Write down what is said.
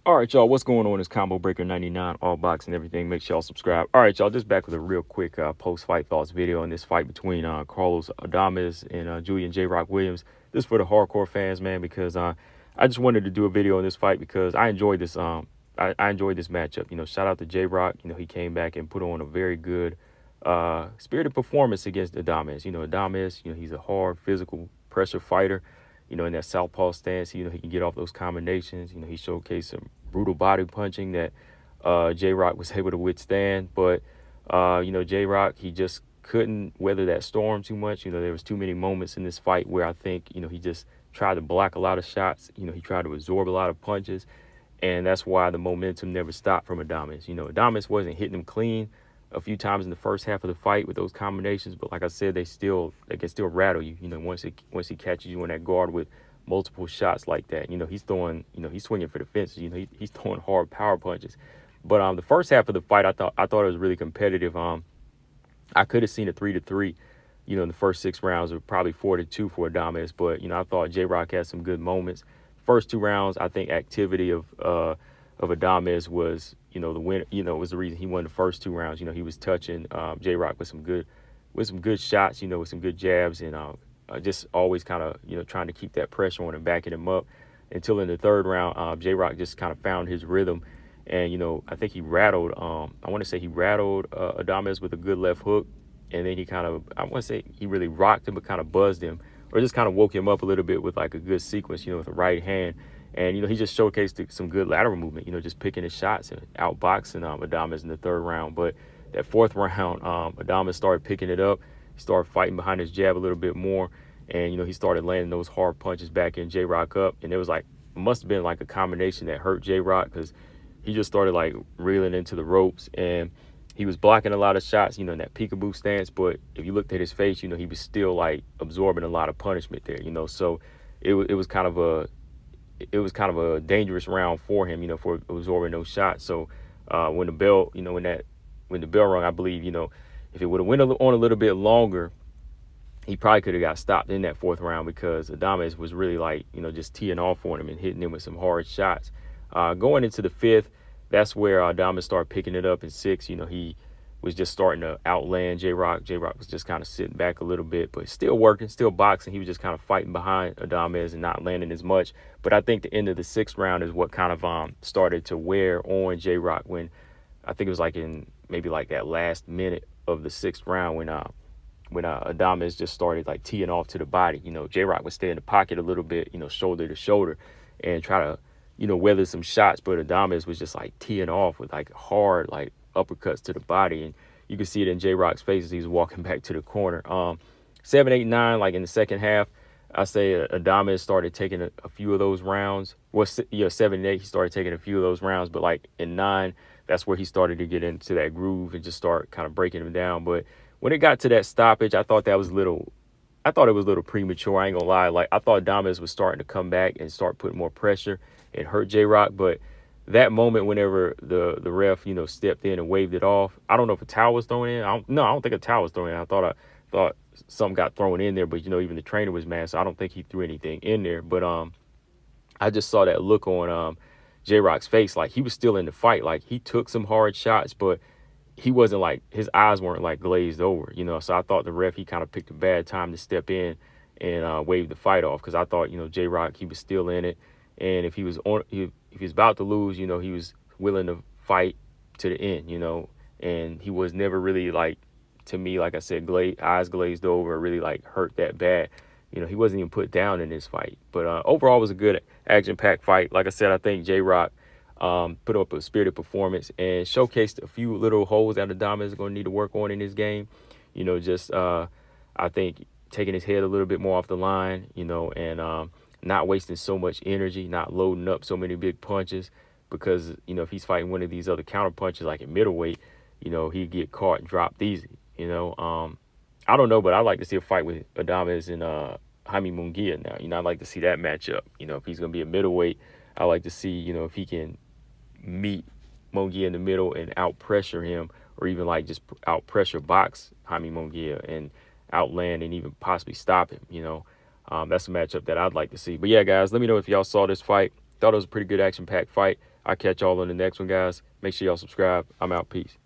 All right, y'all, what's going on? It's Combo Breaker 99, all box and everything. Make sure y'all subscribe. All right, y'all, just back with a real quick post-fight thoughts video on this fight between Carlos Adames and Julian J-Rock Williams. This is for the hardcore fans, man, because I just wanted to do a video on this fight because I enjoyed this. I enjoyed this matchup. Shout out to J-Rock. He came back and put on a very good, spirited performance against Adames. Adames, he's a hard, physical, pressure fighter. In that southpaw stance, he can get off those combinations. He showcased some brutal body punching that J-Rock was able to withstand. But, J-Rock, he just couldn't weather that storm too much. There was too many moments in this fight where I think, he just tried to block a lot of shots. He tried to absorb a lot of punches. And that's why the momentum never stopped from Adames. Adames wasn't hitting him clean a few times in the first half of the fight with those combinations, but like I said, they can still rattle you. Once he catches you on that guard with multiple shots like that, he's throwing, he's swinging for the fences. He's throwing hard power punches. But the first half of the fight, I thought it was really competitive. I could have seen a 3-3. In the first 6 rounds, or probably 4-2 for Adames. But I thought J-Rock had some good moments. First 2 rounds, I think activity of Adames was, the winner, was the reason he won the first 2 rounds. He was touching J-Rock with some good shots, with some good jabs, and just always kind of, trying to keep that pressure on and backing him up until in the 3rd round, J-Rock just kind of found his rhythm. And, I think he rattled, Adames with a good left hook. And then he kind of, I want to say he really rocked him, but kind of buzzed him, or just kind of woke him up a little bit with like a good sequence, with a right hand. And, he just showcased some good lateral movement, just picking his shots and outboxing Adames in the 3rd round. But that 4th round, Adames started picking it up. He started fighting behind his jab a little bit more. And, he started landing those hard punches back in J-Rock up. And it was like, must have been like a combination that hurt J-Rock, because he just started like reeling into the ropes. And he was blocking a lot of shots, in that peekaboo stance. But if you looked at his face, he was still like absorbing a lot of punishment there, So it was kind of a dangerous round for him, for absorbing those shots. So when the bell, when the bell rung, I believe, if it would have went on a little bit longer, he probably could have got stopped in that 4th round, because Adames was really like, just teeing off on him and hitting him with some hard shots. Going into the 5th, that's where Adames started picking it up in 6. He was just starting to outland J-Rock. J-Rock was just kind of sitting back a little bit, but still working, still boxing. He was just kind of fighting behind Adames and not landing as much. But I think the end of the 6th round is what kind of started to wear on J-Rock, when I think it was like in maybe like that last minute of the 6th round when Adames just started like teeing off to the body. J-Rock would stay in the pocket a little bit, shoulder to shoulder, and try to weather some shots, but Adames was just like teeing off with like hard like uppercuts to the body, and you could see it in J-Rock's face as he was walking back to the corner. 7, 8, 9, like in the second half, I say Adames started taking a few of those rounds. Well, 7 and 8, he started taking a few of those rounds, but like in 9, that's where he started to get into that groove and just start kind of breaking him down. But when it got to that stoppage, I thought it was a little premature. I ain't gonna lie. Like, I thought Adames was starting to come back and start putting more pressure and hurt J-Rock. But that moment, whenever the ref, stepped in and waved it off, I don't know if a towel was thrown in. I don't think a towel was thrown in. I thought something got thrown in there, but even the trainer was mad, so I don't think he threw anything in there. But I just saw that look on J-Rock's face, like he was still in the fight. Like, he took some hard shots, but he wasn't like, his eyes weren't like glazed over, So I thought the ref, he kind of picked a bad time to step in and wave the fight off, because I thought, J-Rock, he was still in it. And if he was about to lose, he was willing to fight to the end, and he was never really, like, to me, like I said, eyes glazed over, really like hurt that bad. He wasn't even put down in this fight. But overall, it was a good action-packed fight. Like I said, I think J-Rock put up a spirited performance and showcased a few little holes that Adames is going to need to work on in his game. I think taking his head a little bit more off the line, and not wasting so much energy, not loading up so many big punches, because, if he's fighting one of these other counter punches like at middleweight, he'd get caught and dropped easy, I don't know, but I'd like to see a fight with Adames and Jaime Munguia now. I'd like to see that matchup. If he's going to be a middleweight, I'd like to see, if he can meet Munguia in the middle and out-pressure him, or even like just out-pressure box Jaime Munguia and outland and even possibly stop him, That's a matchup that I'd like to see. But yeah, guys, let me know if y'all saw this fight. Thought it was a pretty good action-packed fight. I'll catch y'all on the next one, guys. Make sure y'all subscribe. I'm out. Peace.